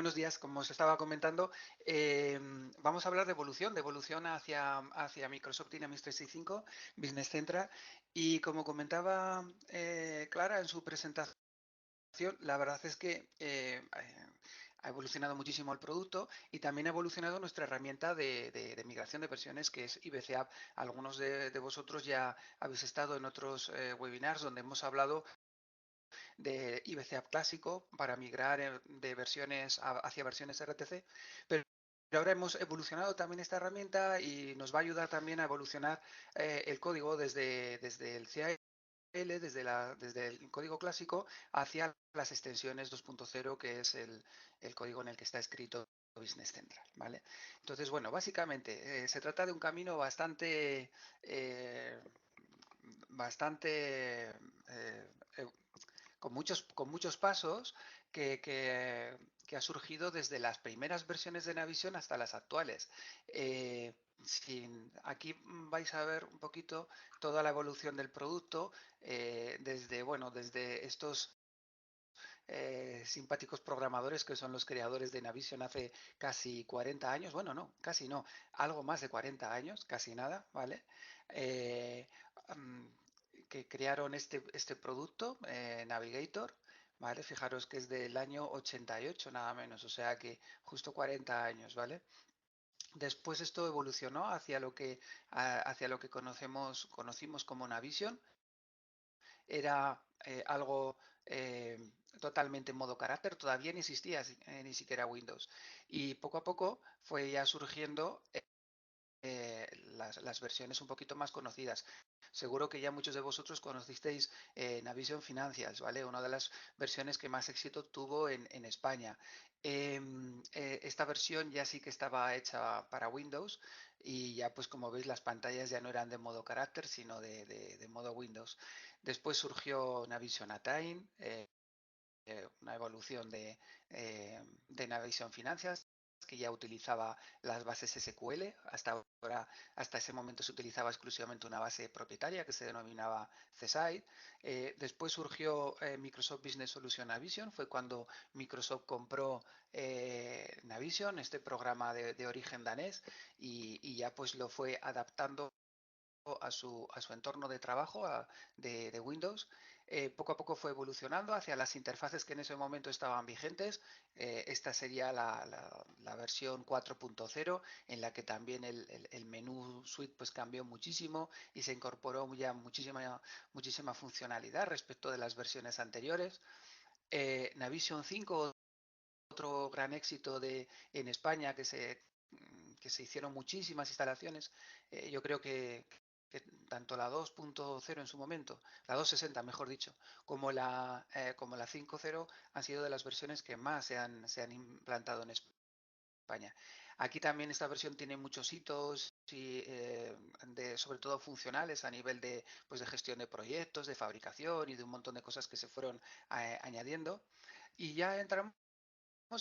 Buenos días, como os estaba comentando, vamos a hablar de evolución hacia Microsoft Dynamics 365, Business Central. Y como comentaba Clara en su presentación, la verdad es que ha evolucionado muchísimo el producto y también ha evolucionado nuestra herramienta de migración de versiones, que es IBC App. Algunos de vosotros ya habéis estado en otros webinars donde hemos hablado de IBC App clásico para migrar de versiones hacia versiones RTC, pero ahora hemos evolucionado también esta herramienta y nos va a ayudar también a evolucionar el código desde el CAL, desde el código clásico hacia las extensiones 2.0, que es el código en el que está escrito Business Central, ¿vale? Entonces, bueno, básicamente se trata de un camino bastante con muchos pasos que ha surgido desde las primeras versiones de Navision hasta las actuales. Aquí vais a ver un poquito toda la evolución del producto, desde estos simpáticos programadores que son los creadores de Navision hace casi 40 años, bueno, no, casi no, algo más de 40 años, casi nada, ¿vale? Eh, mm, que crearon este producto, Navigator, ¿vale? Fijaros que es del año 88 nada menos, o sea que justo 40 años, ¿vale? Después esto evolucionó hacia lo que conocimos como Navision. Era algo totalmente en modo carácter, todavía no existía ni siquiera Windows. Y poco a poco fue ya surgiendo las versiones un poquito más conocidas. Seguro que ya muchos de vosotros conocisteis Navision Financials, ¿vale? Una de las versiones que más éxito tuvo en España. Esta versión ya sí que estaba hecha para Windows y ya pues como veis las pantallas ya no eran de modo carácter sino de modo Windows. Después surgió Navision Attain, una evolución de Navision Financials que ya utilizaba las bases SQL. Hasta ese momento se utilizaba exclusivamente una base propietaria que se denominaba CSIDE. Después surgió Microsoft Business Solution Navision, fue cuando Microsoft compró Navision, este programa de origen danés, y ya pues lo fue adaptando a su entorno de trabajo de Windows. Poco a poco fue evolucionando hacia las interfaces que en ese momento estaban vigentes. Esta sería la versión 4.0, en la que también el menú suite pues cambió muchísimo y se incorporó ya muchísima funcionalidad respecto de las versiones anteriores. Navision 5, otro gran éxito en España, que se hicieron muchísimas instalaciones. Yo creo que tanto la 2.0 en su momento, la 2.60 mejor dicho, como la 5.0 han sido de las versiones que más se han implantado en España. Aquí también esta versión tiene muchos hitos sobre todo funcionales a nivel pues de gestión de proyectos, de fabricación y de un montón de cosas que se fueron añadiendo. Y ya entramos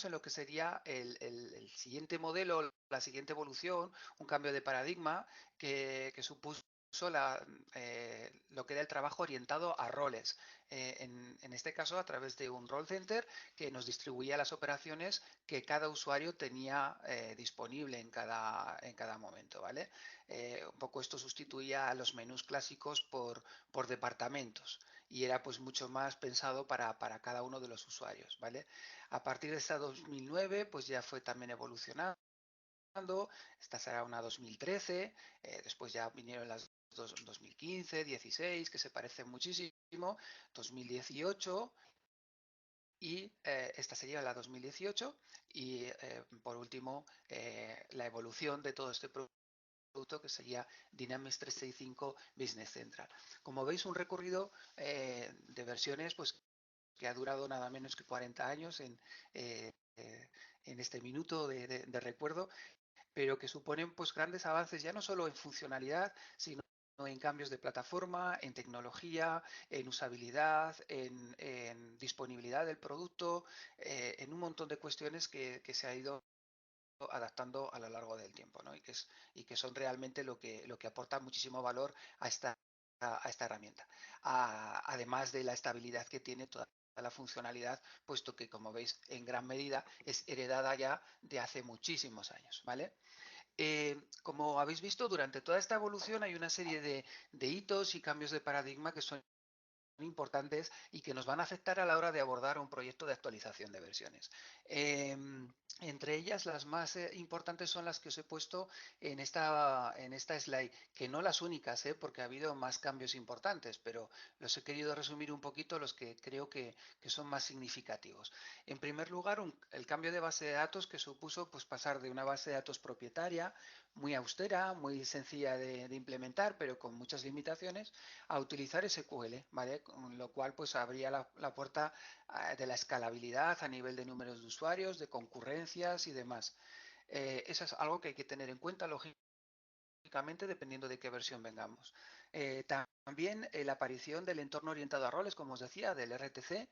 en lo que sería el siguiente modelo, la siguiente evolución, un cambio de paradigma que supuso lo que era el trabajo orientado a roles. En este caso, a través de un role center que nos distribuía las operaciones que cada usuario tenía disponible en cada momento, ¿vale? Un poco esto sustituía a los menús clásicos por departamentos y era pues mucho más pensado para cada uno de los usuarios, ¿vale? A partir de esta 2009, pues ya fue también evolucionando. Esta será una 2013, después ya vinieron las 2015, 16, que se parecen muchísimo, 2018 y esta sería la 2018 y por último la evolución de todo este producto que sería Dynamics 365 Business Central. Como veis, un recorrido de versiones pues que ha durado nada menos que 40 años eh, en este minuto de recuerdo, pero que suponen pues grandes avances ya no solo en funcionalidad, sino en cambios de plataforma, en tecnología, en usabilidad, en disponibilidad del producto, en un montón de cuestiones que se ha ido adaptando a lo largo del tiempo, ¿no? Y que son realmente lo que aporta muchísimo valor a esta herramienta. Además de la estabilidad que tiene la funcionalidad, puesto que, como veis, en gran medida es heredada ya de hace muchísimos años, ¿vale? Como habéis visto, durante toda esta evolución hay una serie de hitos y cambios de paradigma que son importantes y que nos van a afectar a la hora de abordar un proyecto de actualización de versiones. Entre ellas, las más importantes son las que os he puesto en esta slide, que no las únicas, porque ha habido más cambios importantes, pero los he querido resumir un poquito los que creo que son más significativos. En primer lugar, el cambio de base de datos que supuso pues, pasar de una base de datos propietaria, muy austera, muy sencilla de implementar, pero con muchas limitaciones, a utilizar SQL, ¿vale? Con lo cual pues abría la puerta de la escalabilidad a nivel de números de usuarios, de concurrencias y demás. Eso es algo que hay que tener en cuenta, lógicamente, dependiendo de qué versión vengamos. También la aparición del entorno orientado a roles, como os decía, del RTC,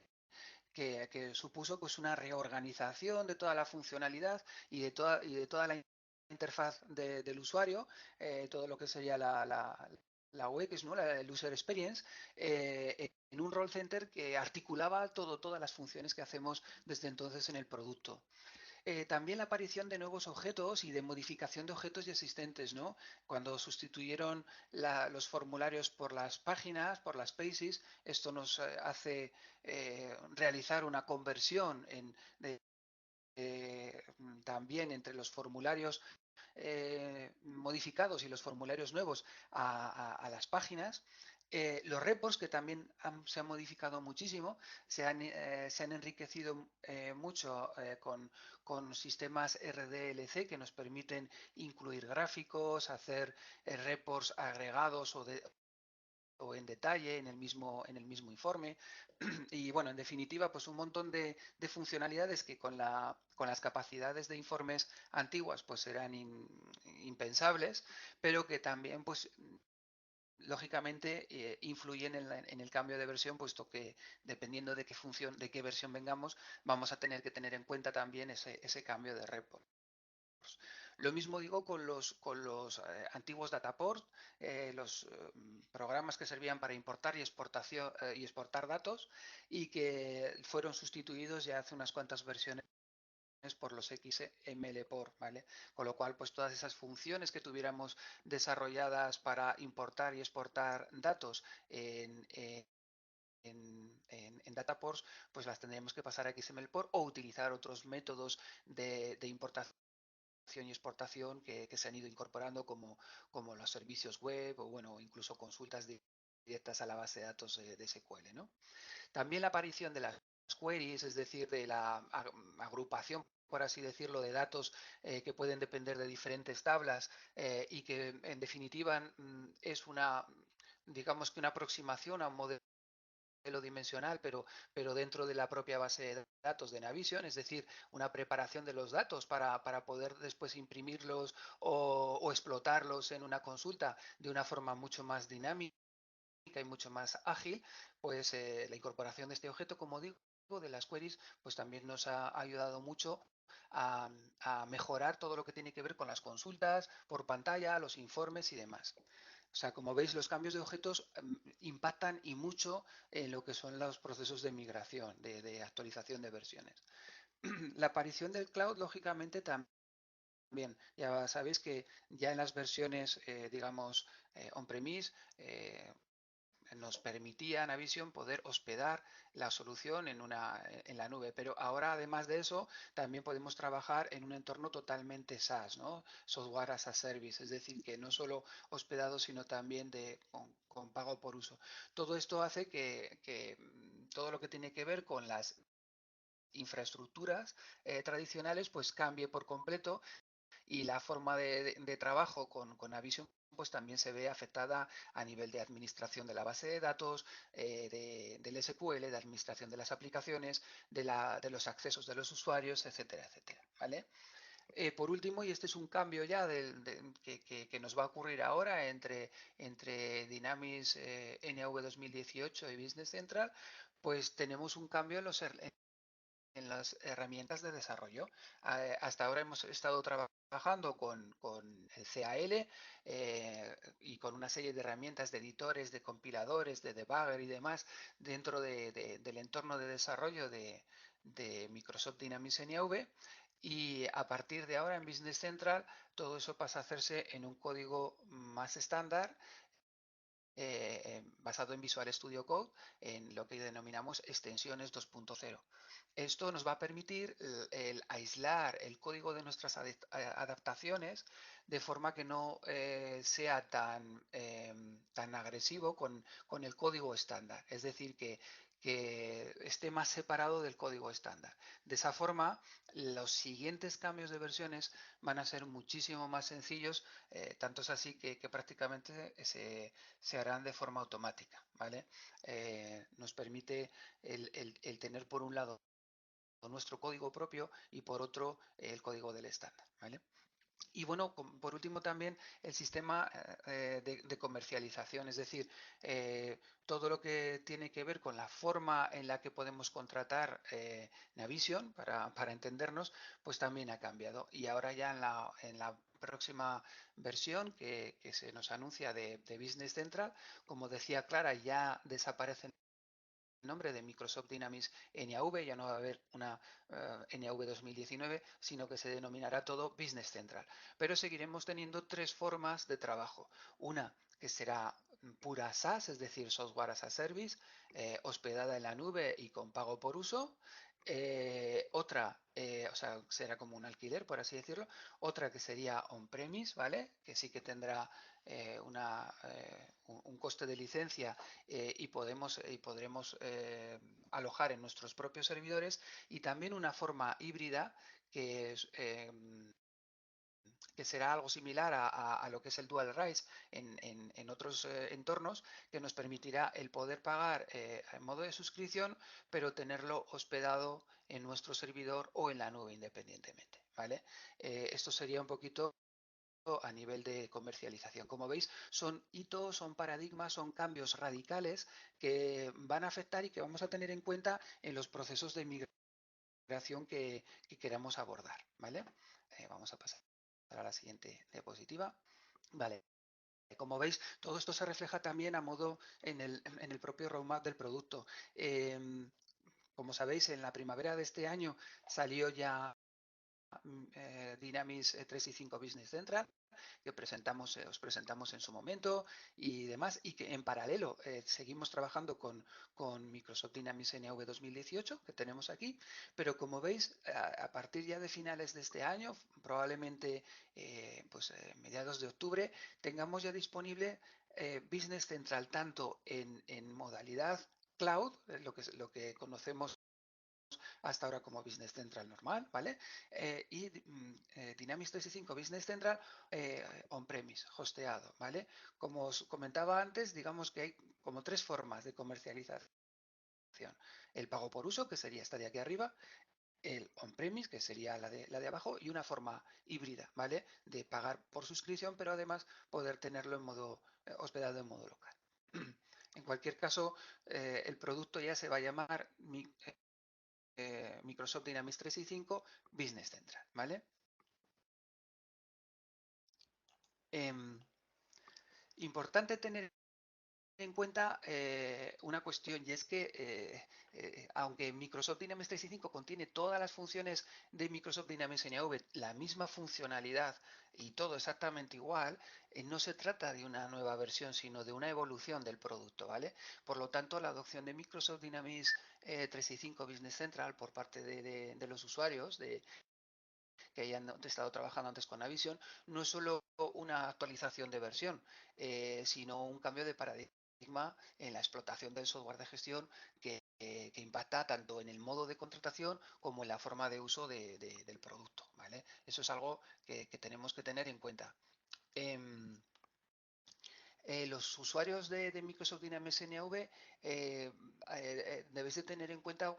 que supuso pues una reorganización de toda la funcionalidad y de toda la interfaz del usuario, todo lo que sería la UX, ¿no? El User Experience, en un role center que articulaba todas las funciones que hacemos desde entonces en el producto. También la aparición de nuevos objetos y de modificación de objetos ya existentes, ¿no? Cuando sustituyeron los formularios por las páginas, por las pages, esto nos hace realizar una conversión también entre los formularios modificados y los formularios nuevos a las páginas. Los reports, que también se han modificado muchísimo, se han enriquecido mucho con sistemas RDLC que nos permiten incluir gráficos, hacer reports agregados o en detalle en el mismo informe. Y bueno, en definitiva, pues un montón de funcionalidades que con las capacidades de informes antiguas pues eran impensables, pero que también pues lógicamente influyen en el cambio de versión, puesto que dependiendo de qué versión vengamos, vamos a tener que tener en cuenta también ese cambio de report. Lo mismo digo con los antiguos dataports, los programas que servían para importar y exportar datos y que fueron sustituidos ya hace unas cuantas versiones por los XMLPOR, ¿vale? Con lo cual, pues todas esas funciones que tuviéramos desarrolladas para importar y exportar datos en Dataports, pues las tendríamos que pasar a XMLPOR o utilizar otros métodos de importación y exportación que se han ido incorporando como los servicios web o bueno, incluso consultas directas a la base de datos de SQL, ¿no? También la aparición de las queries, es decir, de la agrupación, por así decirlo, de datos que pueden depender de diferentes tablas y que en definitiva es digamos que una aproximación a un modelo dimensional, pero dentro de la propia base de datos de Navision, es decir, una preparación de los datos para poder después imprimirlos o explotarlos en una consulta de una forma mucho más dinámica y mucho más ágil, pues la incorporación de este objeto, como digo, de las queries, pues también nos ha ayudado mucho a mejorar todo lo que tiene que ver con las consultas por pantalla, los informes y demás. O sea, como veis, los cambios de objetos impactan y mucho en lo que son los procesos de migración, de actualización de versiones. La aparición del cloud, lógicamente, también. Ya sabéis que ya en las versiones, digamos, on-premise, nos permitía Navision poder hospedar la solución en la nube, pero ahora además de eso también podemos trabajar en un entorno totalmente SaaS, ¿no? Software as a Service, es decir, que no solo hospedado sino también con pago por uso. Todo esto hace que todo lo que tiene que ver con las infraestructuras tradicionales pues cambie por completo y la forma de trabajo con Navision pues también se ve afectada a nivel de administración de la base de datos, del SQL, de administración de las aplicaciones, de los accesos de los usuarios, etcétera, etcétera. ¿Vale? Por último, y este es un cambio ya que nos va a ocurrir ahora entre Dynamics NV 2018 y Business Central, pues tenemos un cambio en las herramientas de desarrollo. Hasta ahora hemos estado trabajando con el CAL y con una serie de herramientas de editores, de compiladores, de debugger y demás dentro del entorno de desarrollo de Microsoft Dynamics NIV. Y a partir de ahora en Business Central todo eso pasa a hacerse en un código más estándar basado en Visual Studio Code, en lo que denominamos extensiones 2.0. Esto nos va a permitir el aislar el código de nuestras adaptaciones de forma que no sea tan agresivo con el código estándar. Es decir, que esté más separado del código estándar. De esa forma, los siguientes cambios de versiones van a ser muchísimo más sencillos, tanto es así que prácticamente se harán de forma automática, ¿vale? Nos permite el tener por un lado nuestro código propio y por otro el código del estándar, ¿vale? Y bueno, por último también el sistema de comercialización, es decir, todo lo que tiene que ver con la forma en la que podemos contratar Navision, para entendernos, pues también ha cambiado. Y ahora ya en la próxima versión que se nos anuncia de Business Central, como decía Clara, ya desaparecen nombre de Microsoft Dynamics NAV, ya no va a haber una NAV 2019, sino que se denominará todo Business Central. Pero seguiremos teniendo tres formas de trabajo. Una que será pura SaaS, es decir, Software as a Service, hospedada en la nube y con pago por uso. Otra, o sea, será como un alquiler, por así decirlo. Otra que sería on-premise, ¿vale? Que sí que tendrá un coste de licencia y podremos alojar en nuestros propios servidores, y también una forma híbrida que es, que será algo similar a lo que es el Dual Rise en otros entornos, que nos permitirá el poder pagar en modo de suscripción, pero tenerlo hospedado en nuestro servidor o en la nube independientemente, ¿vale? Esto sería un poquito a nivel de comercialización. Como veis, son hitos, son paradigmas, son cambios radicales que van a afectar y que vamos a tener en cuenta en los procesos de migración que queramos abordar, ¿vale? Vamos a pasar a la siguiente diapositiva. Vale. Como veis, todo esto se refleja también a modo en el propio roadmap del producto. Como sabéis, en la primavera de este año salió ya Dynamics 365 Business Central, que os presentamos en su momento y demás, y que en paralelo seguimos trabajando con Microsoft Dynamics NAV 2018, que tenemos aquí, pero como veis, a partir ya de finales de este año, probablemente mediados de octubre, tengamos ya disponible Business Central tanto en modalidad cloud, lo que conocemos hasta ahora como Business Central normal, ¿vale? Dynamics 365 Business Central on-premise, hosteado, ¿vale? Como os comentaba antes, digamos que hay como tres formas de comercialización. El pago por uso, que sería esta de aquí arriba, el on-premise, que sería la de abajo, y una forma híbrida, ¿vale? De pagar por suscripción, pero además poder tenerlo en modo hospedado en modo local. En cualquier caso, el producto ya se va a llamar Microsoft Dynamics 365 Business Central, ¿vale? Importante tener en cuenta una cuestión, y es que aunque Microsoft Dynamics 365 contiene todas las funciones de Microsoft Dynamics NAV, la misma funcionalidad y todo exactamente igual, no se trata de una nueva versión, sino de una evolución del producto, ¿vale? Por lo tanto, la adopción de Microsoft Dynamics 365 Business Central por parte de los usuarios que hayan estado trabajando antes con Navision, no es solo una actualización de versión, sino un cambio de paradigma en la explotación del software de gestión que impacta tanto en el modo de contratación como en la forma de uso del producto, ¿vale? Eso es algo que tenemos que tener en cuenta. Los usuarios de Microsoft Dynamics NAV debéis de tener en cuenta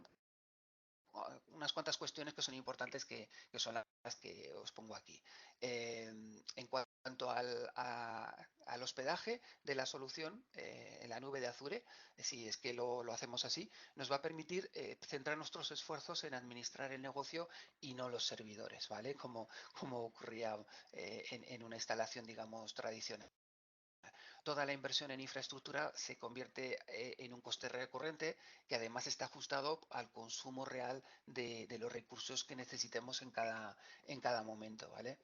unas cuantas cuestiones que son importantes que son las que os pongo aquí. En cuanto al hospedaje de la solución en la nube de Azure, si es que lo hacemos así, nos va a permitir centrar nuestros esfuerzos en administrar el negocio y no los servidores, ¿vale? Como ocurría en una instalación, digamos, tradicional. Toda la inversión en infraestructura se convierte en un coste recurrente que además está ajustado al consumo real de los recursos que necesitemos en cada momento, ¿vale?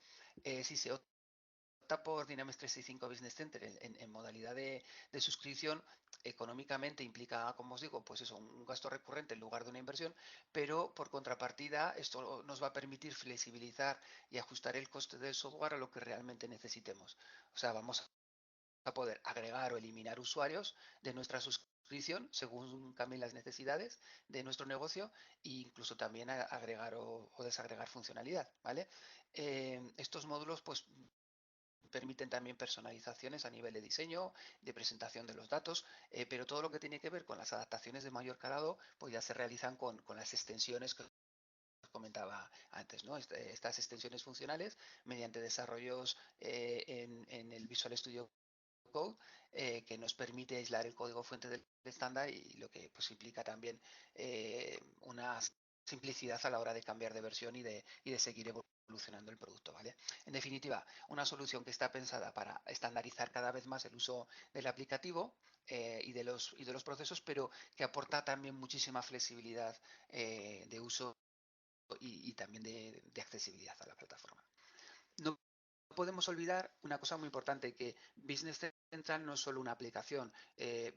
Si se opta por Dynamics 365 Business Center en modalidad de suscripción, económicamente implica, como os digo, pues eso, un gasto recurrente en lugar de una inversión, pero por contrapartida esto nos va a permitir flexibilizar y ajustar el coste del software a lo que realmente necesitemos. O sea, vamos a poder agregar o eliminar usuarios de nuestra suscripción según cambien las necesidades de nuestro negocio e incluso también agregar o desagregar funcionalidad, ¿vale? Estos módulos pues permiten también personalizaciones a nivel de diseño, de presentación de los datos, pero todo lo que tiene que ver con las adaptaciones de mayor calado pues ya se realizan con las extensiones que comentaba antes, ¿no? Estas extensiones funcionales mediante desarrollos en el Visual Studio Code que nos permite aislar el código fuente del estándar y lo que pues implica también una simplicidad a la hora de cambiar de versión y de seguir evolucionando el producto, ¿vale? En definitiva, una solución que está pensada para estandarizar cada vez más el uso del aplicativo y de los procesos, pero que aporta también muchísima flexibilidad de uso y también de accesibilidad a la plataforma. No podemos olvidar una cosa muy importante, que Business Central no es solo una aplicación.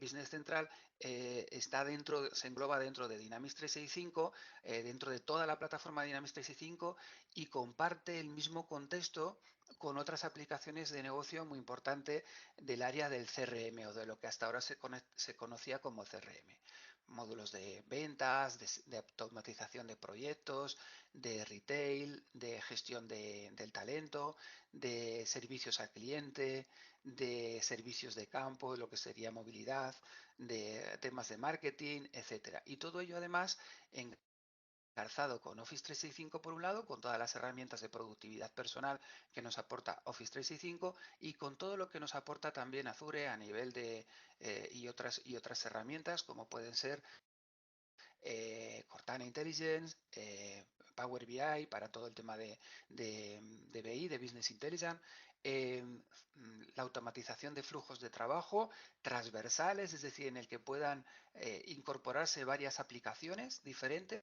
Business Central se engloba dentro de Dynamics 365, dentro de toda la plataforma de Dynamics 365 y comparte el mismo contexto con otras aplicaciones de negocio muy importante del área del CRM o de lo que hasta ahora se conocía como CRM. Módulos de ventas, de automatización de proyectos, de retail, de gestión del talento, de servicios al cliente, de servicios de campo, lo que sería movilidad, de temas de marketing, etcétera. Y todo ello además encarzado con Office 365 por un lado, con todas las herramientas de productividad personal que nos aporta Office 365 y con todo lo que nos aporta también Azure a nivel de y otras herramientas como pueden ser Cortana Intelligence, Power BI para todo el tema de BI, de Business Intelligence, la automatización de flujos de trabajo transversales, es decir, en el que puedan incorporarse varias aplicaciones diferentes,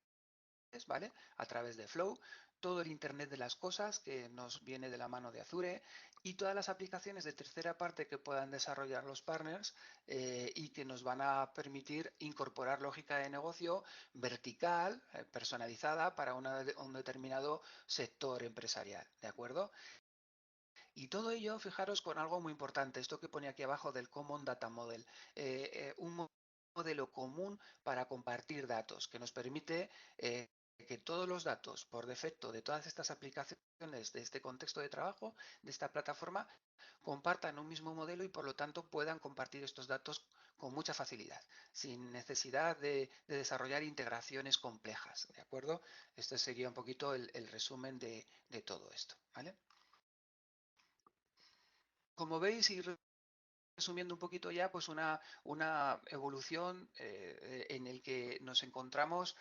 ¿vale? A través de Flow, todo el Internet de las cosas que nos viene de la mano de Azure y todas las aplicaciones de tercera parte que puedan desarrollar los partners y que nos van a permitir incorporar lógica de negocio vertical, personalizada para un determinado sector empresarial, ¿de acuerdo? Y todo ello, fijaros, con algo muy importante, esto que pone aquí abajo del Common Data Model, un modelo común para compartir datos que nos permite que todos los datos por defecto de todas estas aplicaciones de este contexto de trabajo, de esta plataforma, compartan un mismo modelo y por lo tanto puedan compartir estos datos con mucha facilidad, sin necesidad de desarrollar integraciones complejas, ¿de acuerdo? Este sería un poquito el resumen de todo esto, ¿vale? Como veis, y resumiendo un poquito ya, pues una evolución en el que nos encontramos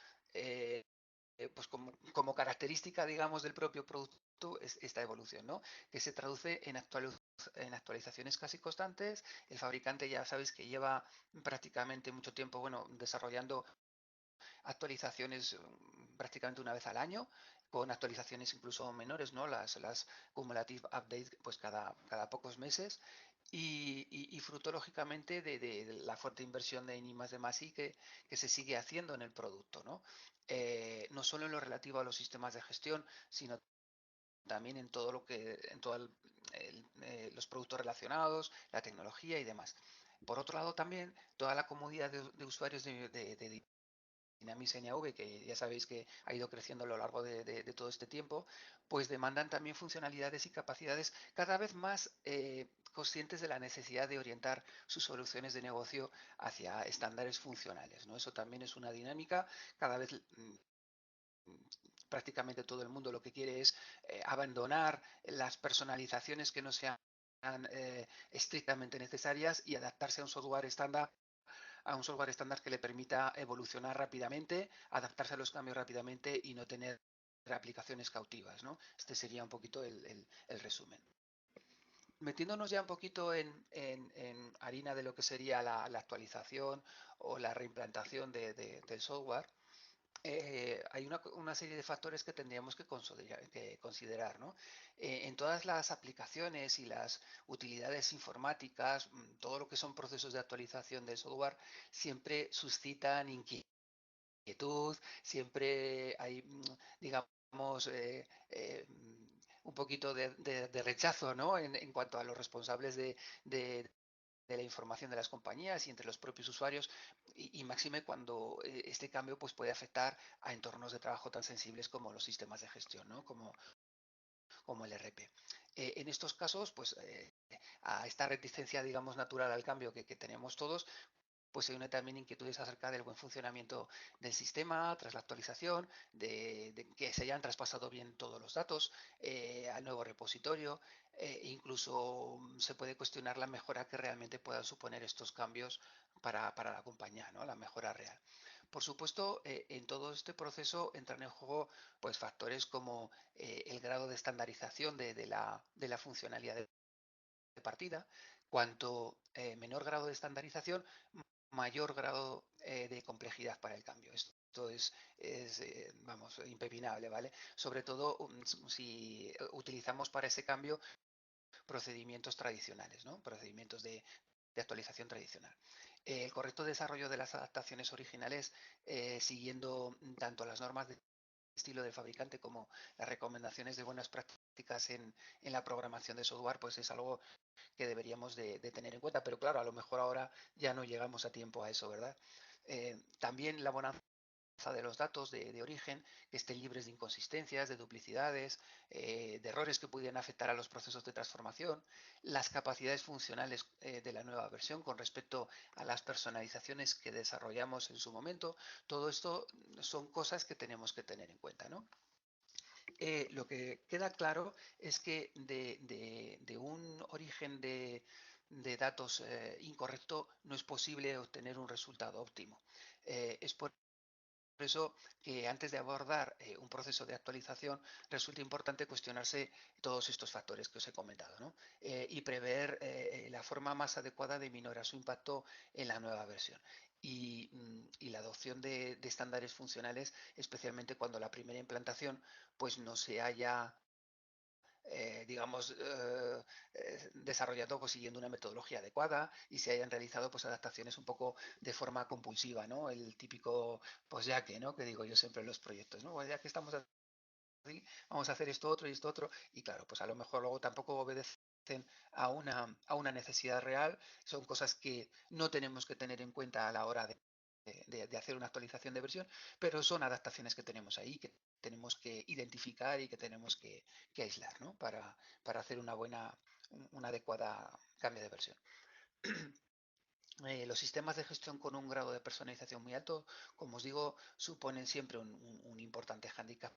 pues como característica, digamos, del propio producto es esta evolución, ¿no? Que se traduce en actualizaciones casi constantes. El fabricante ya sabéis que lleva prácticamente mucho tiempo, bueno, desarrollando actualizaciones prácticamente una vez al año, con actualizaciones incluso menores, ¿no? Las cumulative updates pues cada pocos meses y fruto lógicamente de la fuerte inversión de I más de más I que se sigue haciendo en el producto, ¿no? No solo en lo relativo a los sistemas de gestión, sino también en todo lo que, en todos los productos relacionados, la tecnología y demás. Por otro lado, también toda la comunidad de usuarios de Dynamics NAV, que ya sabéis que ha ido creciendo a lo largo de todo este tiempo, pues demandan también funcionalidades y capacidades cada vez más conscientes de la necesidad de orientar sus soluciones de negocio hacia estándares funcionales, ¿no? Eso también es una dinámica cada vez prácticamente todo el mundo lo que quiere es abandonar las personalizaciones que no sean estrictamente necesarias y adaptarse a un software estándar que le permita evolucionar rápidamente, adaptarse a los cambios rápidamente y no tener aplicaciones cautivas, ¿no? Este sería un poquito el resumen. Metiéndonos ya un poquito en harina de lo que sería la actualización o la reimplantación del software, hay una serie de factores que tendríamos que considerar, ¿no? En todas las aplicaciones y las utilidades informáticas, todo lo que son procesos de actualización del software, siempre suscitan inquietud, siempre hay, digamos, un poquito de rechazo, ¿no? En cuanto a los responsables de la información de las compañías y entre los propios usuarios y máxime cuando este cambio pues, puede afectar a entornos de trabajo tan sensibles como los sistemas de gestión, ¿no? Como el RP. En estos casos, pues a esta reticencia, digamos, natural al cambio que tenemos todos, pues se une también inquietudes acerca del buen funcionamiento del sistema tras la actualización, de que se hayan traspasado bien todos los datos al nuevo repositorio. Incluso se puede cuestionar la mejora que realmente puedan suponer estos cambios para la compañía, ¿no? La mejora real. Por supuesto, en todo este proceso entran en juego pues, factores como el grado de estandarización de la funcionalidad de partida. Cuanto menor grado de estandarización, mayor grado de complejidad para el cambio. Esto es vamos, impepinable, ¿vale? Sobre todo si utilizamos para ese cambio procedimientos tradicionales, ¿no? Procedimientos de actualización tradicional. El correcto desarrollo de las adaptaciones originales siguiendo tanto las normas de estilo del fabricante como las recomendaciones de buenas prácticas en la programación de software, pues es algo que deberíamos de tener en cuenta. Pero claro, a lo mejor ahora ya no llegamos a tiempo a eso, ¿verdad? También la bonanza de los datos de origen, que estén libres de inconsistencias, de duplicidades, de errores que pudieran afectar a los procesos de transformación, las capacidades funcionales de la nueva versión con respecto a las personalizaciones que desarrollamos en su momento. Todo esto son cosas que tenemos que tener en cuenta, ¿no? Lo que queda claro es que de un origen de datos incorrecto no es posible obtener un resultado óptimo. Es por eso que antes de abordar un proceso de actualización resulta importante cuestionarse todos estos factores que os he comentado, ¿no? Y prever la forma más adecuada de minorar su impacto en la nueva versión. Y la adopción de estándares funcionales, especialmente cuando la primera implantación pues no se haya digamos, desarrollado pues, siguiendo una metodología adecuada y se hayan realizado pues, adaptaciones un poco de forma compulsiva, ¿no? El típico, pues ya que, ¿no? Que digo yo siempre en los proyectos, ¿no? Pues ya que estamos así, vamos a hacer esto otro y esto otro, y claro, pues a lo mejor luego tampoco obedecen a una necesidad real, son cosas que no tenemos que tener en cuenta a la hora de hacer una actualización de versión, pero son adaptaciones que tenemos ahí, que tenemos que identificar y que tenemos que aislar, ¿no? Para hacer una adecuada cambio de versión. Los sistemas de gestión con un grado de personalización muy alto, como os digo, suponen siempre un importante hándicap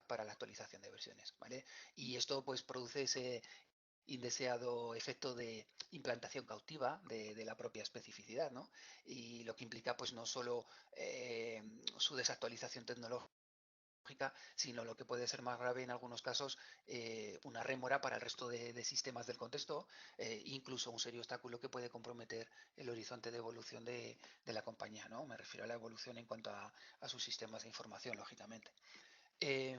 para la actualización de versiones, ¿vale? Y esto pues produce ese indeseado efecto de implantación cautiva de la propia especificidad, ¿no? Y lo que implica pues no solo su desactualización tecnológica, sino lo que puede ser más grave en algunos casos, una rémora para el resto de sistemas del contexto, incluso un serio obstáculo que puede comprometer el horizonte de evolución de la compañía, ¿no? Me refiero a la evolución en cuanto a sus sistemas de información, lógicamente. Eh,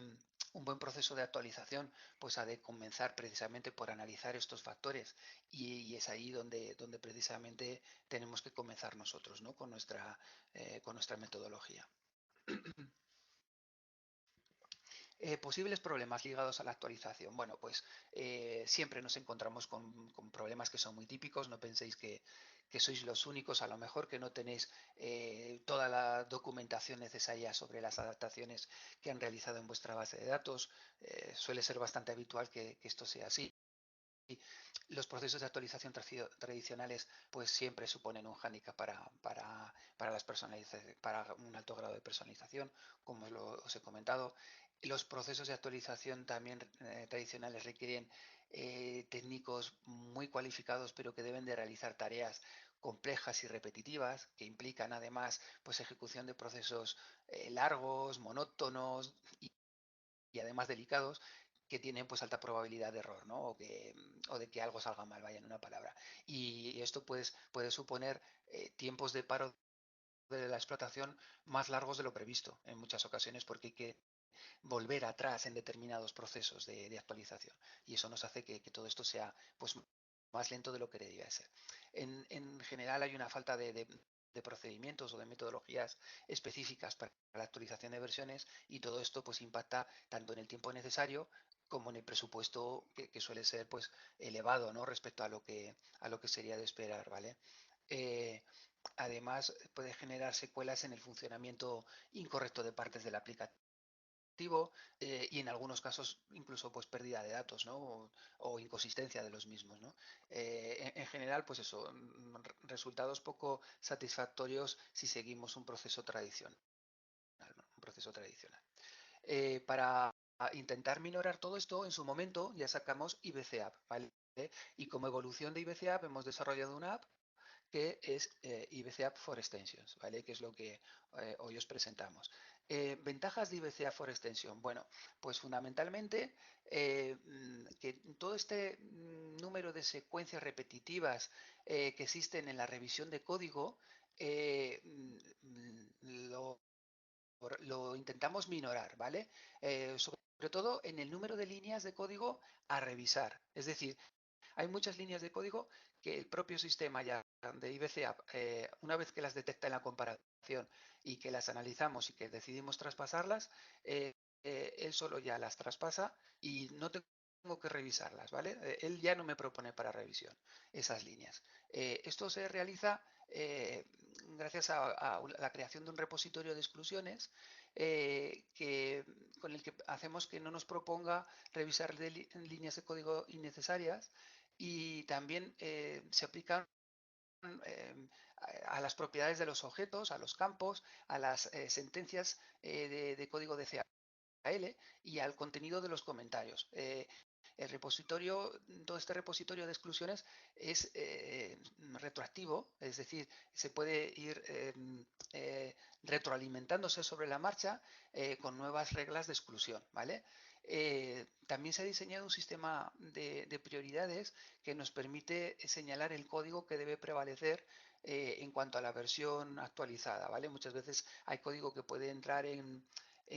un buen proceso de actualización pues ha de comenzar precisamente por analizar estos factores y es ahí donde precisamente tenemos que comenzar nosotros, ¿no? con nuestra metodología. Posibles problemas ligados a la actualización. Bueno, pues siempre nos encontramos con problemas que son muy típicos. No penséis que sois los únicos, a lo mejor que no tenéis toda la documentación necesaria sobre las adaptaciones que han realizado en vuestra base de datos. Suele ser bastante habitual que esto sea así. los procesos de actualización tradicionales pues siempre suponen un hándicap para las para un alto grado de personalización, como os he comentado. Los procesos de actualización también tradicionales requieren técnicos muy cualificados, pero que deben de realizar tareas complejas y repetitivas, que implican además pues ejecución de procesos largos, monótonos y además delicados, que tienen pues alta probabilidad de error, ¿no? O de que algo salga mal, vaya en una palabra. Y esto pues puede suponer tiempos de paro de la explotación más largos de lo previsto en muchas ocasiones, porque hay que volver atrás en determinados procesos de actualización, y eso nos hace que todo esto sea pues más lento de lo que debería ser. En general hay una falta de procedimientos o de metodologías específicas para la actualización de versiones, y todo esto pues impacta tanto en el tiempo necesario como en el presupuesto que suele ser pues elevado, ¿no? Respecto a lo que sería de esperar, ¿vale? Eh, Además puede generar secuelas en el funcionamiento incorrecto de partes del aplicativo, y en algunos casos incluso pues pérdida de datos, ¿no? O inconsistencia de los mismos, ¿no? En general pues eso, resultados poco satisfactorios si seguimos un proceso tradicional, ¿no? Un proceso tradicional. Para intentar minorar todo esto, en su momento ya sacamos IBC App, ¿vale? Y como evolución de IBC App hemos desarrollado una app que es IBC App for Extensions, ¿vale? Que es lo que hoy os presentamos. Ventajas de IBC App for Extension. Bueno, pues fundamentalmente que todo este número de secuencias repetitivas que existen en la revisión de código lo, lo intentamos minorar, ¿vale? Sobre todo en el número de líneas de código a revisar. Es decir, hay muchas líneas de código que el propio sistema ya de IBCAP, una vez que las detecta en la comparación y que las analizamos y que decidimos traspasarlas, él solo ya las traspasa y no tengo que revisarlas, ¿vale? Él ya no me propone para revisión esas líneas. Esto se realiza gracias a la creación de un repositorio de exclusiones con el que hacemos que no nos proponga revisar líneas de código innecesarias, y también se aplican eh, a las propiedades de los objetos, a los campos, a las sentencias de código de CAL y al contenido de los comentarios. El repositorio, todo este repositorio de exclusiones es retroactivo, es decir, se puede ir retroalimentándose sobre la marcha con nuevas reglas de exclusión, ¿vale? También se ha diseñado un sistema de prioridades que nos permite señalar el código que debe prevalecer en cuanto a la versión actualizada, ¿vale? Muchas veces hay código que puede entrar en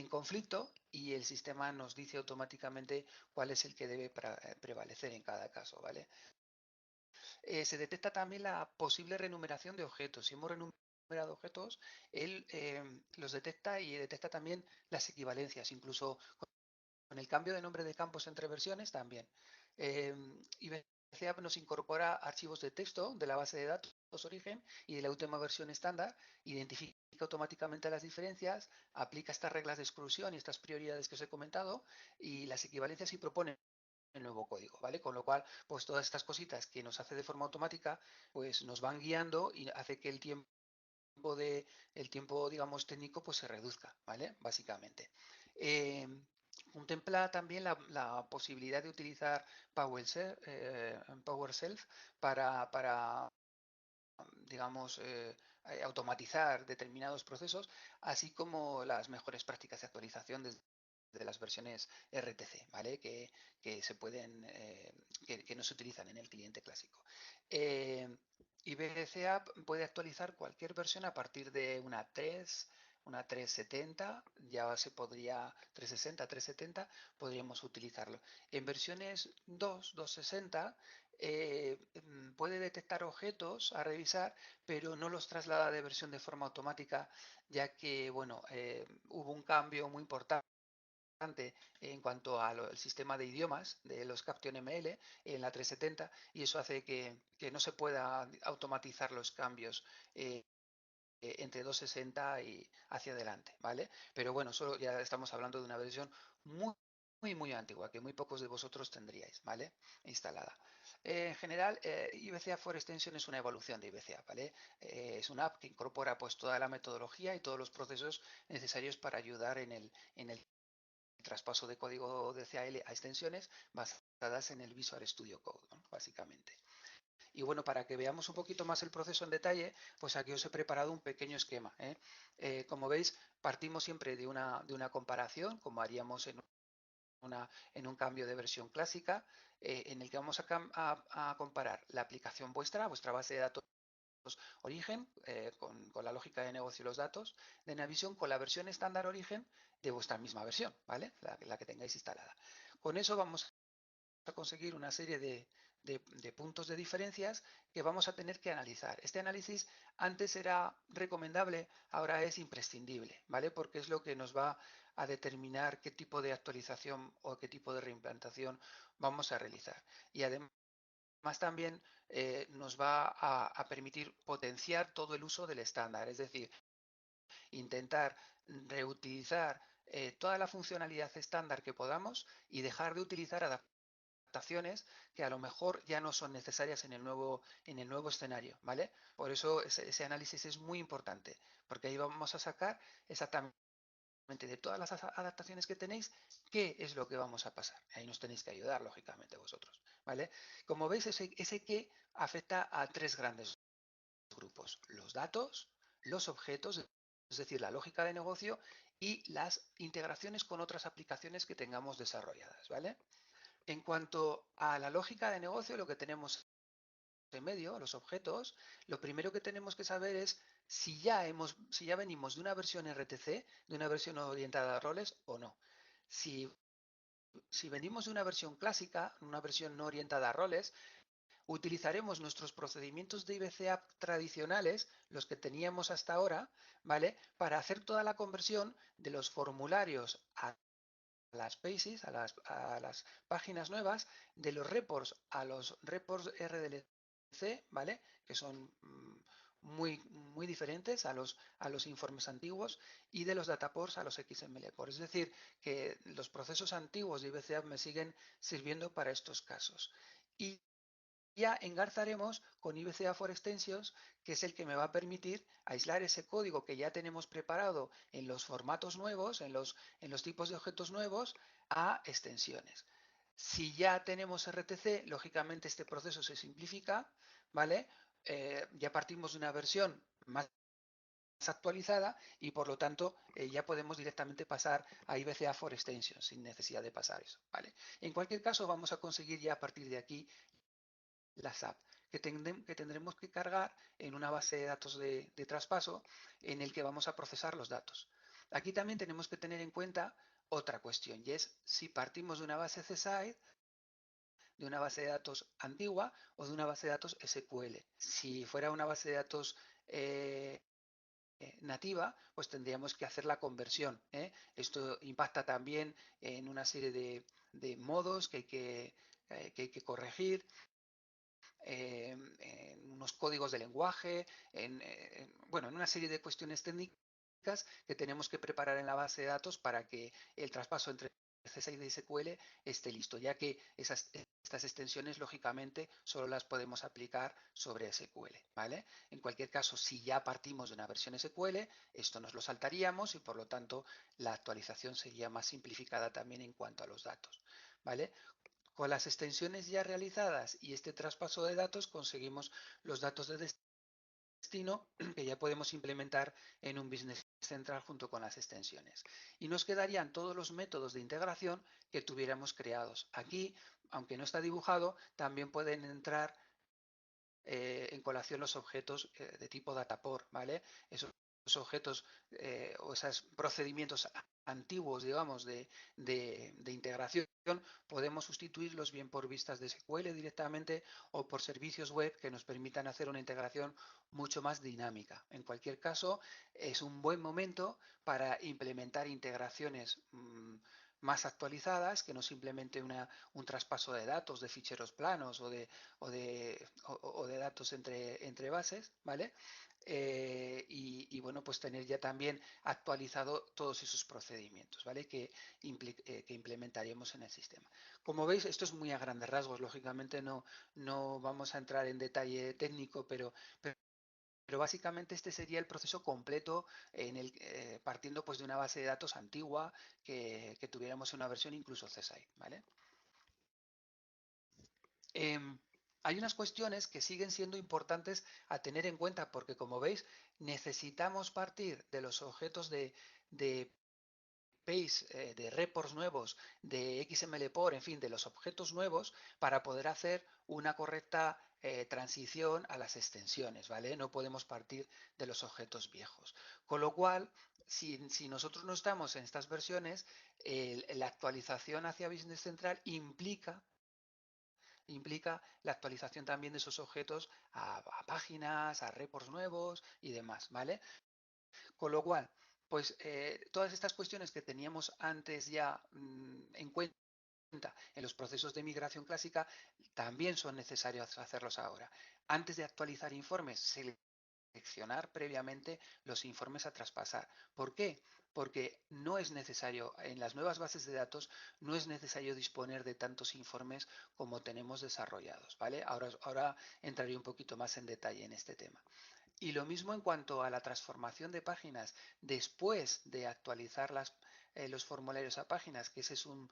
conflicto y el sistema nos dice automáticamente cuál es el que debe prevalecer en cada caso, ¿vale? Se detecta también la posible renumeración de objetos. Si hemos renumerado objetos, él los detecta y detecta también las equivalencias, incluso con el cambio de nombre de campos entre versiones también. IBCAP nos incorpora archivos de texto de la base de datos origen y de la última versión estándar, identifica automáticamente las diferencias, aplica estas reglas de exclusión y estas prioridades que os he comentado, y las equivalencias, y propone el nuevo código, ¿vale? Con lo cual, pues todas estas cositas que nos hace de forma automática, pues nos van guiando y hace que el tiempo, digamos, técnico, pues se reduzca, ¿vale? Básicamente. Eh, Contempla también la posibilidad de utilizar PowerShelf para digamos, automatizar determinados procesos, así como las mejores prácticas de actualización de las versiones RTC, ¿vale? Que se pueden, que no se utilizan en el cliente clásico. IBCA puede actualizar cualquier versión a partir de una 370, ya se podría, 360, 370, podríamos utilizarlo. En versiones 260, puede detectar objetos a revisar, pero no los traslada de versión de forma automática, ya que, bueno, hubo un cambio muy importante en cuanto al sistema de idiomas de los Caption ML en la 370, y eso hace que no se pueda automatizar los cambios entre 260 y hacia adelante, ¿vale? Pero bueno, solo ya estamos hablando de una versión muy muy antigua, que muy pocos de vosotros tendríais, ¿vale? Instalada. En general, IBCA for Extension es una evolución de IBCA, ¿vale? Es una app que incorpora pues toda la metodología y todos los procesos necesarios para ayudar en el traspaso de código de CAL a extensiones basadas en el Visual Studio Code, ¿no? Básicamente. Y bueno, para que veamos un poquito más el proceso en detalle, pues aquí os he preparado un pequeño esquema. Como veis, partimos siempre de una comparación, como haríamos en un cambio de versión clásica, en el que vamos a comparar la aplicación vuestra base de datos origen, con la lógica de negocio y los datos de Navision, con la versión estándar origen de vuestra misma versión, ¿vale? La que tengáis instalada. Con eso vamos a conseguir una serie de puntos de diferencias que vamos a tener que analizar. Este análisis antes era recomendable, ahora es imprescindible, ¿vale? Porque es lo que nos va a determinar qué tipo de actualización o qué tipo de reimplantación vamos a realizar. Y además también nos va a permitir potenciar todo el uso del estándar, es decir, intentar reutilizar toda la funcionalidad estándar que podamos y dejar de utilizar adaptaciones que a lo mejor ya no son necesarias en el nuevo escenario, ¿vale? Por eso ese análisis es muy importante, porque ahí vamos a sacar exactamente de todas las adaptaciones que tenéis, qué es lo que vamos a pasar. Ahí nos tenéis que ayudar, lógicamente, vosotros, ¿vale? Como veis, ese qué afecta a tres grandes grupos: los datos, los objetos, es decir, la lógica de negocio, y las integraciones con otras aplicaciones que tengamos desarrolladas, ¿vale? En cuanto a la lógica de negocio, lo que tenemos en medio, los objetos, lo primero que tenemos que saber es si ya venimos de una versión RTC, de una versión orientada a roles o no. Si venimos de una versión clásica, una versión no orientada a roles, utilizaremos nuestros procedimientos de IBCA tradicionales, los que teníamos hasta ahora, ¿vale? Para hacer toda la conversión de los formularios a las pages, a las páginas nuevas, de los reports a los reports RDLC, ¿vale? Que son muy diferentes a los informes antiguos, y de los dataports a los XML ports. Es decir, que los procesos antiguos de IBCA me siguen sirviendo para estos casos. Y ya engarzaremos con IBCA for Extensions, que es el que me va a permitir aislar ese código que ya tenemos preparado en los formatos nuevos, en los tipos de objetos nuevos, a extensiones. Si ya tenemos RTC, lógicamente este proceso se simplifica, ¿vale? Ya partimos de una versión más actualizada y por lo tanto ya podemos directamente pasar a IBCA for Extensions sin necesidad de pasar eso, ¿vale? En cualquier caso, vamos a conseguir ya a partir de aquí las apps que tendremos que cargar en una base de datos de traspaso en el que vamos a procesar los datos. Aquí también tenemos que tener en cuenta otra cuestión, y es si partimos de una base CSI, de una base de datos antigua o de una base de datos SQL. Si fuera una base de datos nativa, pues tendríamos que hacer la conversión. Esto impacta también en una serie de modos que hay que corregir, en unos códigos de lenguaje, bueno, en una serie de cuestiones técnicas que tenemos que preparar en la base de datos para que el traspaso entre C6 y SQL esté listo, ya que estas extensiones, lógicamente, solo las podemos aplicar sobre SQL, ¿vale? En cualquier caso, si ya partimos de una versión SQL, esto nos lo saltaríamos y, por lo tanto, la actualización sería más simplificada también en cuanto a los datos, ¿vale? Con las extensiones ya realizadas y este traspaso de datos, conseguimos los datos de destino que ya podemos implementar en un Business Central junto con las extensiones. Y nos quedarían todos los métodos de integración que tuviéramos creados. Aquí, aunque no está dibujado, también pueden entrar en colación los objetos de tipo Dataport, ¿vale? Esos objetos o esos procedimientos antiguos, digamos, de integración, podemos sustituirlos bien por vistas de SQL directamente o por servicios web que nos permitan hacer una integración mucho más dinámica. En cualquier caso, es un buen momento para implementar integraciones más actualizadas, que no simplemente un traspaso de datos de ficheros planos o de datos entre bases, ¿vale? Y bueno, pues tener ya también actualizado todos esos procedimientos, ¿vale? Que implementaremos en el sistema. Como veis, esto es muy a grandes rasgos, lógicamente no vamos a entrar en detalle técnico, pero básicamente este sería el proceso completo partiendo pues de una base de datos antigua que tuviéramos una versión incluso CSI, ¿vale? Em, Hay unas cuestiones que siguen siendo importantes a tener en cuenta porque, como veis, necesitamos partir de los objetos de PACE, de reports nuevos, de XMLPOR, en fin, de los objetos nuevos para poder hacer una correcta transición a las extensiones, ¿vale? No podemos partir de los objetos viejos. Con lo cual, si nosotros no estamos en estas versiones, la actualización hacia Business Central implica la actualización también de esos objetos a páginas, a reports nuevos y demás, ¿vale? Con lo cual, pues todas estas cuestiones que teníamos antes ya en cuenta en los procesos de migración clásica también son necesarios hacerlos ahora. Antes de actualizar informes, seleccionar previamente los informes a traspasar. ¿Por qué? Porque no es necesario, en las nuevas bases de datos, no es necesario disponer de tantos informes como tenemos desarrollados, ¿vale? Ahora entraré un poquito más en detalle en este tema. Y lo mismo en cuanto a la transformación de páginas después de actualizar los formularios a páginas, que ese es un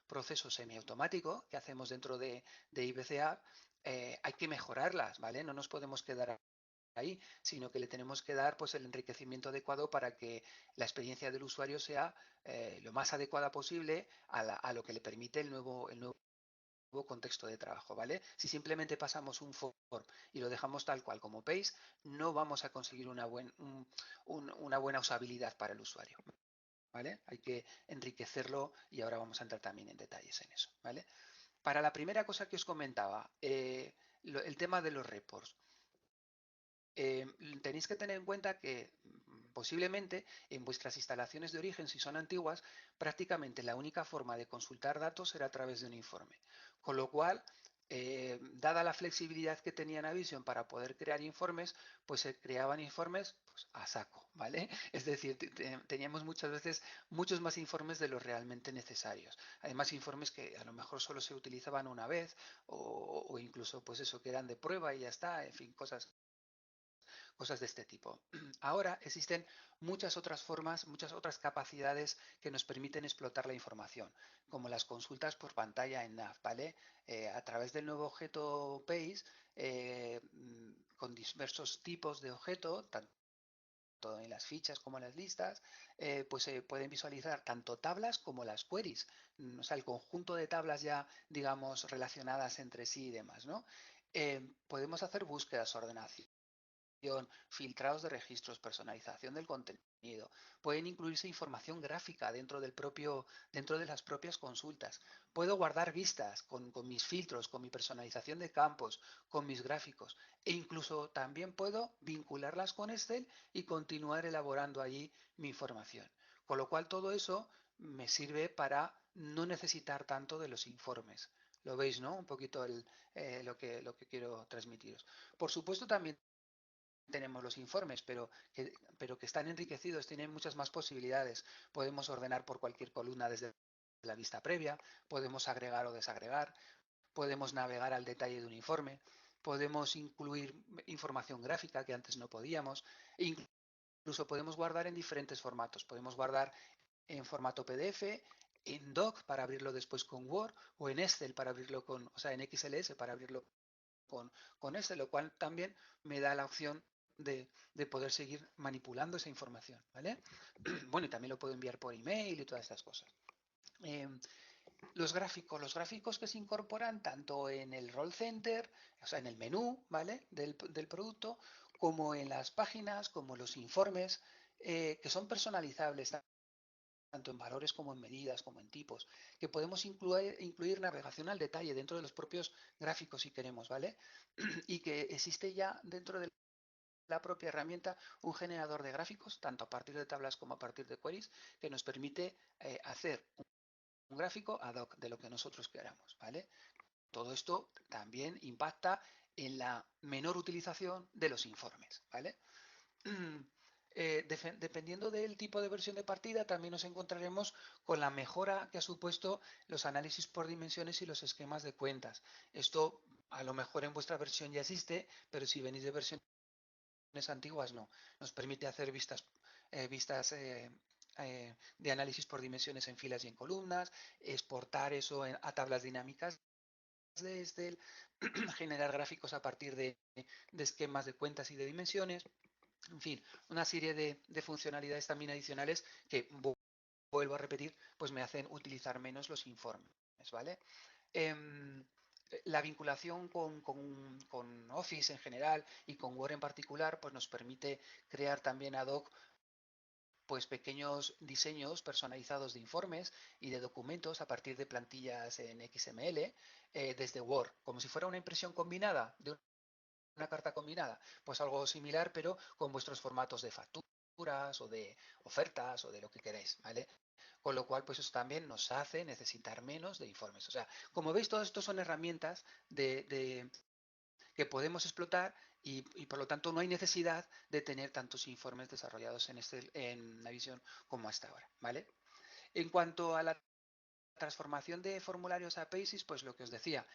proceso semiautomático que hacemos dentro de IBCA, hay que mejorarlas, ¿vale? No nos podemos quedar ahí, sino que le tenemos que dar pues el enriquecimiento adecuado para que la experiencia del usuario sea lo más adecuada posible a lo que le permite el nuevo contexto de trabajo, ¿vale? Si simplemente pasamos un form y lo dejamos tal cual como paste, no vamos a conseguir una buena usabilidad para el usuario, ¿vale? Hay que enriquecerlo y ahora vamos a entrar también en detalles en eso, ¿vale? Para la primera cosa que os comentaba, el tema de los reports. Tenéis que tener en cuenta que posiblemente en vuestras instalaciones de origen, si son antiguas, prácticamente la única forma de consultar datos será a través de un informe. Con lo cual, dada la flexibilidad que tenía Navision para poder crear informes, pues se creaban informes pues, a saco, ¿vale? Es decir, teníamos muchas veces muchos más informes de los realmente necesarios. Además, informes que a lo mejor solo se utilizaban una vez o incluso pues eso, que eran de prueba y ya está, en fin, cosas de este tipo. Ahora existen muchas otras formas, muchas otras capacidades que nos permiten explotar la información, como las consultas por pantalla en NAV, ¿vale? A través del nuevo objeto PACE, con diversos tipos de objeto, tanto en las fichas como en las listas, pues se pueden visualizar tanto tablas como las queries, o sea, el conjunto de tablas ya, digamos, relacionadas entre sí y demás, ¿no? Podemos hacer búsquedas, ordenación, filtrados de registros, personalización del contenido. Pueden incluirse información gráfica dentro de las propias consultas. Puedo guardar vistas con mis filtros, con mi personalización de campos, con mis gráficos. E incluso también puedo vincularlas con Excel y continuar elaborando allí mi información. Con lo cual todo eso me sirve para no necesitar tanto de los informes. Lo veis, ¿no? Un poquito lo que quiero transmitiros. Por supuesto, también tenemos los informes, pero que están enriquecidos, tienen muchas más posibilidades. Podemos ordenar por cualquier columna desde la vista previa, podemos agregar o desagregar, podemos navegar al detalle de un informe, podemos incluir información gráfica que antes no podíamos, e incluso podemos guardar en diferentes formatos. Podemos guardar en formato PDF, en Doc para abrirlo después con Word o en Excel para abrirlo o sea, en XLS para abrirlo con este, lo cual también me da la opción de poder seguir manipulando esa información, ¿vale? Bueno, y también lo puedo enviar por email y todas estas cosas. Eh, los gráficos que se incorporan tanto en el Roll Center, o sea, en el menú, ¿vale? Del producto, como en las páginas, como los informes, que son personalizables tanto en valores como en medidas, como en tipos, que podemos incluir navegación al detalle dentro de los propios gráficos si queremos, ¿vale? Y que existe ya dentro del la propia herramienta un generador de gráficos, tanto a partir de tablas como a partir de queries, que nos permite hacer un gráfico ad hoc de lo que nosotros queramos, ¿vale? Todo esto también impacta en la menor utilización de los informes, ¿vale? Dependiendo del tipo de versión de partida, también nos encontraremos con la mejora que ha supuesto los análisis por dimensiones y los esquemas de cuentas. Esto a lo mejor en vuestra versión ya existe, pero si venís de versiones antiguas no. Nos permite hacer vistas de análisis por dimensiones en filas y en columnas, exportar eso a tablas dinámicas de Excel, generar gráficos a partir de esquemas de cuentas y de dimensiones. En fin, una serie de funcionalidades también adicionales que, vuelvo a repetir, pues me hacen utilizar menos los informes, ¿vale? Em, la vinculación con Office en general y con Word en particular, pues nos permite crear también ad hoc pues pequeños diseños personalizados de informes y de documentos a partir de plantillas en XML desde Word, como si fuera una impresión combinada de una carta combinada, pues algo similar, pero con vuestros formatos de facturas o de ofertas o de lo que queráis, ¿vale? Con lo cual, pues eso también nos hace necesitar menos de informes. O sea, como veis, todo esto son herramientas que podemos explotar y por lo tanto no hay necesidad de tener tantos informes desarrollados en Navision como hasta ahora, ¿vale? En cuanto a la transformación de formularios a PASIS, pues lo que os decía,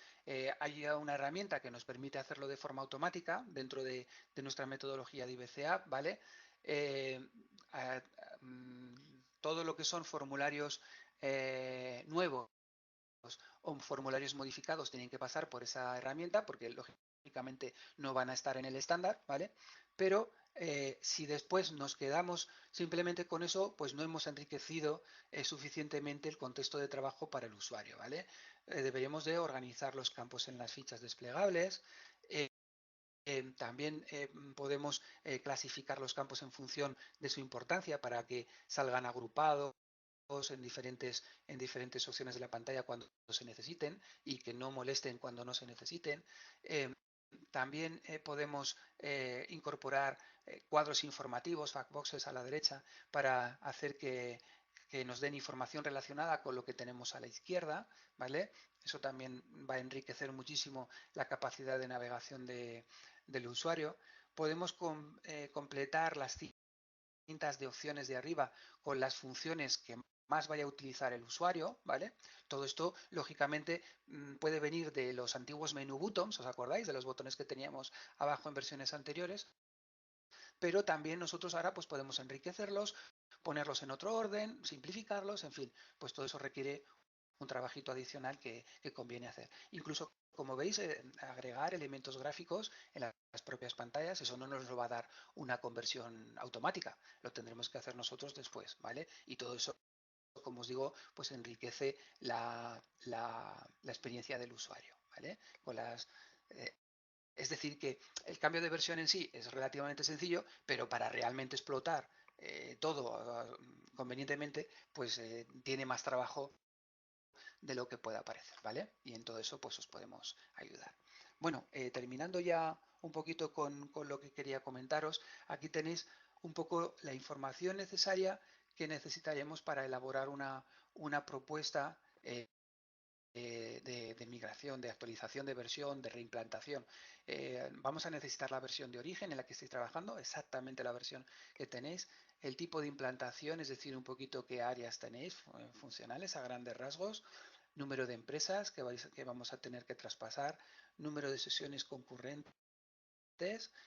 hay una herramienta que nos permite hacerlo de forma automática dentro de nuestra metodología de IBCA, ¿vale? Eh, a- Todo lo que son formularios nuevos o formularios modificados tienen que pasar por esa herramienta porque lógicamente no van a estar en el estándar, ¿vale? Pero si después nos quedamos simplemente con eso, pues no hemos enriquecido suficientemente el contexto de trabajo para el usuario, ¿vale? Deberíamos de organizar los campos en las fichas desplegables. eh, También podemos clasificar los campos en función de su importancia para que salgan agrupados en diferentes opciones de la pantalla cuando se necesiten y que no molesten cuando no se necesiten. Eh, También podemos incorporar cuadros informativos, factboxes a la derecha, para hacer que nos den información relacionada con lo que tenemos a la izquierda, ¿vale? Eso también va a enriquecer muchísimo la capacidad de navegación del usuario. Podemos completar las cintas de opciones de arriba con las funciones que más vaya a utilizar el usuario, ¿vale? Todo esto, lógicamente, puede venir de los antiguos menu buttons, ¿os acordáis? De los botones que teníamos abajo en versiones anteriores, pero también nosotros ahora pues podemos enriquecerlos, ponerlos en otro orden, simplificarlos, en fin, pues todo eso requiere un trabajito adicional que conviene hacer. Incluso, como veis, agregar elementos gráficos en las propias pantallas, eso no nos lo va a dar una conversión automática, lo tendremos que hacer nosotros después, ¿vale? Y todo eso, como os digo, pues enriquece la experiencia del usuario, ¿vale? Eh, es decir, que el cambio de versión en sí es relativamente sencillo, pero para realmente explotar todo convenientemente, pues tiene más trabajo de lo que pueda parecer, ¿vale? Y en todo eso pues os podemos ayudar. Bueno, terminando ya un poquito con lo que quería comentaros, aquí tenéis un poco la información necesaria que necesitaremos para elaborar una propuesta de migración, de actualización de versión, de reimplantación. Vamos a necesitar la versión de origen en la que estéis trabajando, exactamente la versión que tenéis, el tipo de implantación, es decir, un poquito qué áreas tenéis funcionales a grandes rasgos, número de empresas que vamos a tener que traspasar, número de sesiones concurrentes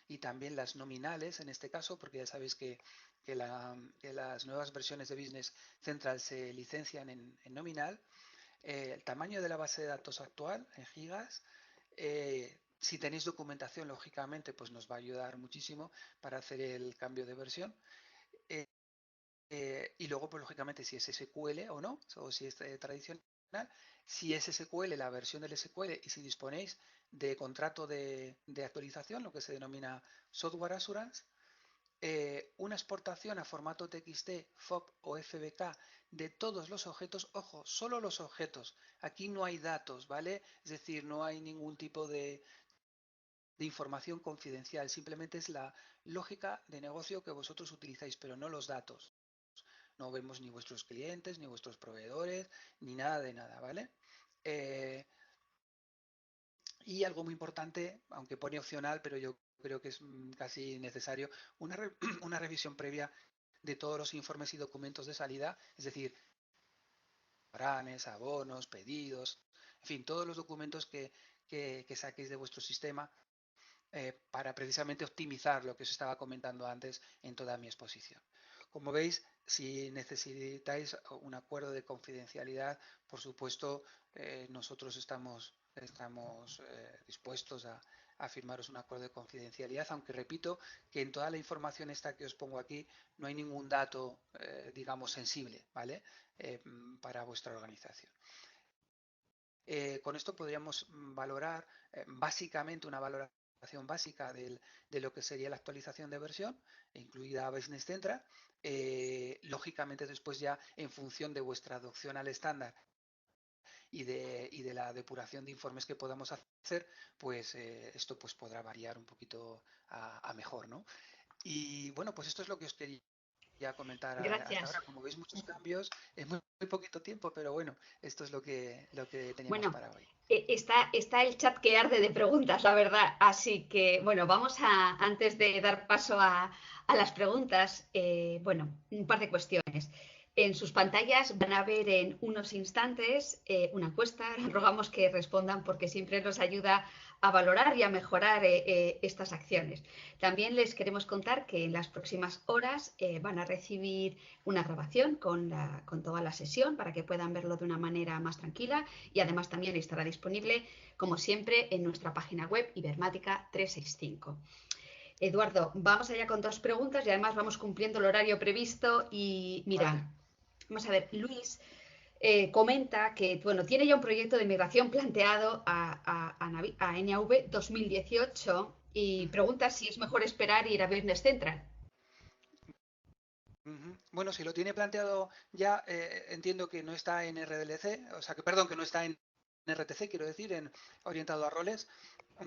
y también las nominales en este caso, porque ya sabéis que las nuevas versiones de Business Central se licencian en nominal, el tamaño de la base de datos actual en gigas. Si tenéis documentación, lógicamente, pues nos va a ayudar muchísimo para hacer el cambio de versión. Eh, y luego, pues lógicamente, si es SQL o no, o si es tradicional. Si es SQL, la versión del SQL, y si disponéis de contrato de actualización, lo que se denomina Software Assurance, una exportación a formato TXT, FOB o FBK de todos los objetos, ojo, solo los objetos, aquí no hay datos, ¿vale? Es decir, no hay ningún tipo de información confidencial, simplemente es la lógica de negocio que vosotros utilizáis, pero no los datos. No vemos ni vuestros clientes, ni vuestros proveedores, ni nada de nada, ¿vale? Y algo muy importante, aunque pone opcional, pero yo creo que es casi necesario, una revisión previa de todos los informes y documentos de salida, es decir, planes, abonos, pedidos, en fin, todos los documentos que saquéis de vuestro sistema para precisamente optimizar lo que os estaba comentando antes en toda mi exposición. Como veis, si necesitáis un acuerdo de confidencialidad, por supuesto, nosotros estamos dispuestos a firmaros un acuerdo de confidencialidad, aunque repito que en toda la información esta que os pongo aquí no hay ningún dato, digamos, sensible, ¿vale? Para vuestra organización. Con esto podríamos valorar básicamente una valoración básica de lo que sería la actualización de versión, incluida Business Central. Lógicamente después ya en función de vuestra adopción al estándar y de la depuración de informes que podamos hacer, pues esto pues podrá variar un poquito a mejor, ¿no? Y bueno, pues esto es lo que os quería comentar hasta Gracias. ahora. Como veis, muchos cambios en muy poquito tiempo, pero bueno, esto es lo que teníamos Bueno, para hoy. está el chat que arde de preguntas, la verdad. Así que, bueno, antes de dar paso a las preguntas, bueno, un par de cuestiones. En sus pantallas van a ver en unos instantes una encuesta. Rogamos que respondan porque siempre nos ayuda a valorar y a mejorar estas acciones. También les queremos contar que en las próximas horas van a recibir una grabación con toda la sesión para que puedan verlo de una manera más tranquila y además también estará disponible, como siempre, en nuestra página web Ibermática 365. Eduardo, vamos allá con dos preguntas y además vamos cumpliendo el horario previsto y Vale. mira, vamos a ver, Luis comenta que bueno, tiene ya un proyecto de migración planteado a NAV 2018 y Ujú, pregunta si es mejor esperar e ir a Business Central. ujú. Bueno, si lo tiene planteado ya, entiendo que no está en RDLC, o sea, que perdón, que no está en RTC, quiero decir, en orientado a roles,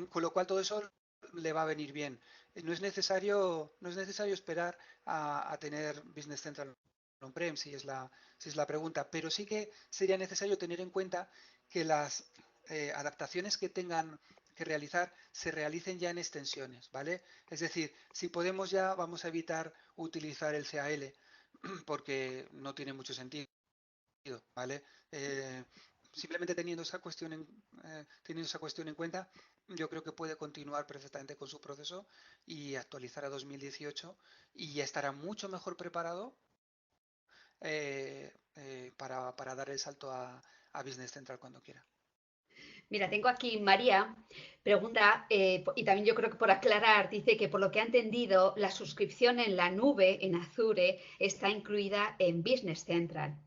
con lo cual todo eso le va a venir bien. No es necesario esperar a tener Business Central on-prem, si es la pregunta, pero sí que sería necesario tener en cuenta que las adaptaciones que tengan que realizar se realicen ya en extensiones, ¿vale? Es decir, si podemos ya, vamos a evitar utilizar el CAL porque no tiene mucho sentido, ¿vale? Simplemente teniendo esa cuestión en cuenta, yo creo que puede continuar perfectamente con su proceso y actualizar a 2018 y ya estará mucho mejor preparado para dar el salto a Business Central cuando quiera. Mira, tengo aquí María, pregunta, y también yo creo que por aclarar, dice que por lo que ha entendido, la suscripción en la nube, en Azure, está incluida en Business Central.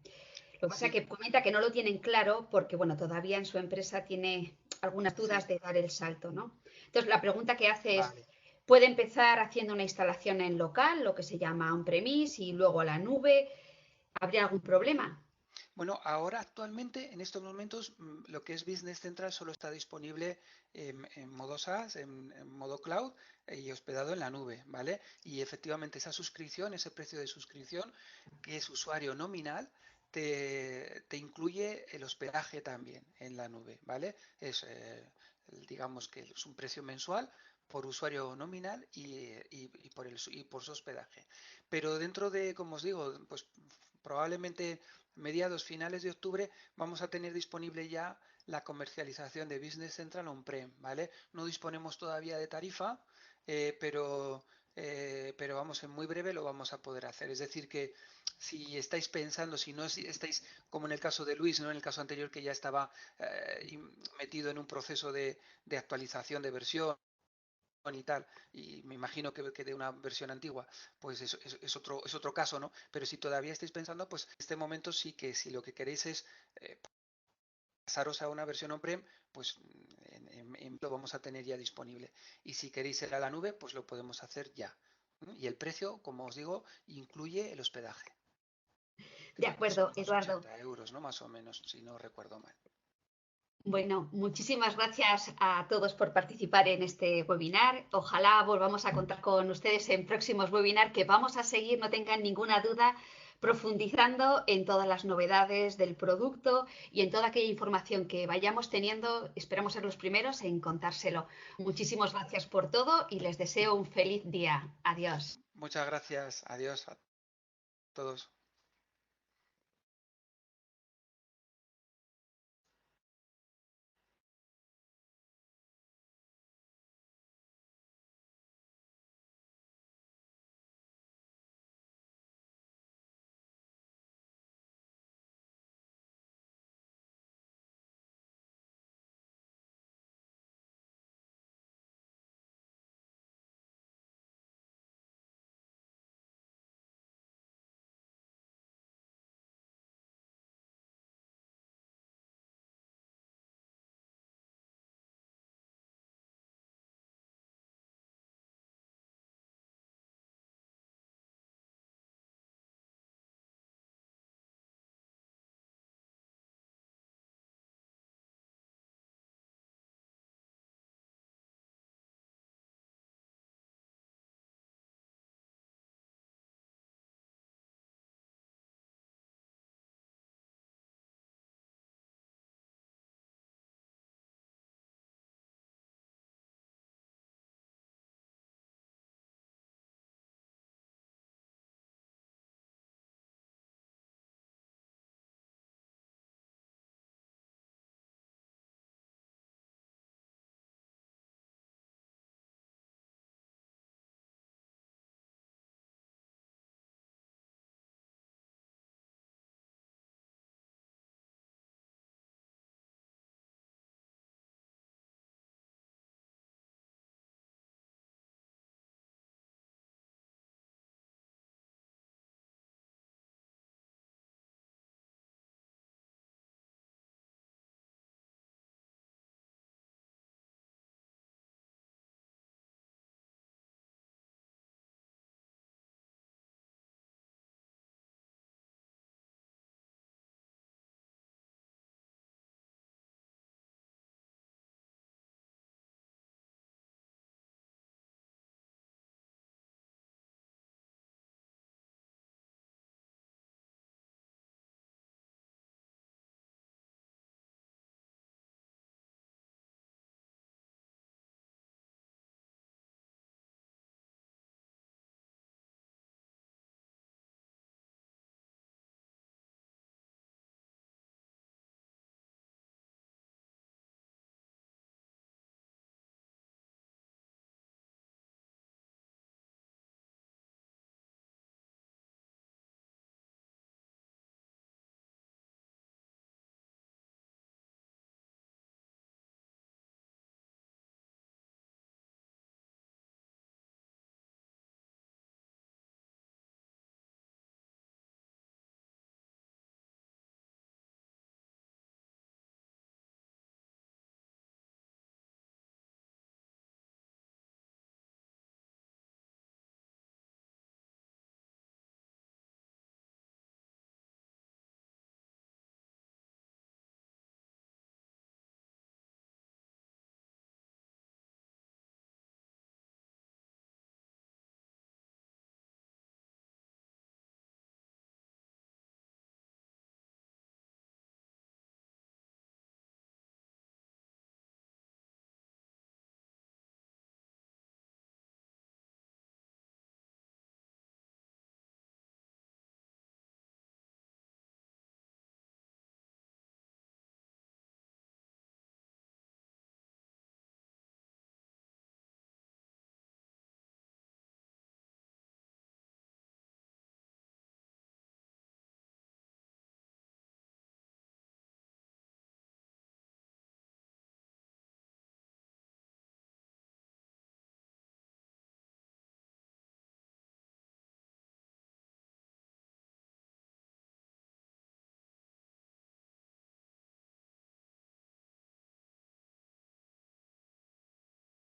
Lo que pasa es Sí, que comenta que no lo tienen claro porque, bueno, todavía en su empresa tiene algunas dudas sí, de dar el salto, ¿no? Entonces, la pregunta que hace es, vale. ¿puede empezar haciendo una instalación en local, lo que se llama on-premise, y luego a la nube? ¿Habría algún problema? Bueno, ahora actualmente, en estos momentos, lo que es Business Central solo está disponible en modo SaaS, en modo cloud y hospedado en la nube, ¿vale? Y efectivamente esa suscripción, ese precio de suscripción, que es usuario nominal, te incluye el hospedaje también en la nube, ¿vale? Digamos que es un precio mensual por usuario nominal y por su hospedaje. Pero dentro de, como os digo, pues probablemente mediados, finales de octubre, vamos a tener disponible ya la comercialización de Business Central on-prem, ¿vale? No disponemos todavía de tarifa, pero vamos, en muy breve lo vamos a poder hacer. Es decir, que si estáis pensando, si no estáis como en el caso de Luis, no en el caso anterior que ya estaba metido en un proceso de actualización de versión y tal, y me imagino que de una versión antigua, pues es otro caso, ¿no? Pero si todavía estáis pensando, pues en este momento sí que si lo que queréis es pasaros a una versión on-prem, pues lo vamos a tener ya disponible. Y si queréis ir a la nube, pues lo podemos hacer ya. Y el precio, como os digo, incluye el hospedaje, De que son acuerdo, unos Eduardo. 80 euros, ¿no? Más o menos, si no recuerdo mal. Bueno, muchísimas gracias a todos por participar en este webinar. Ojalá volvamos a contar con ustedes en próximos webinars que vamos a seguir, no tengan ninguna duda, profundizando en todas las novedades del producto y en toda aquella información que vayamos teniendo. Esperamos ser los primeros en contárselo. Muchísimas gracias por todo y les deseo un feliz día. Adiós. Muchas gracias. Adiós a todos.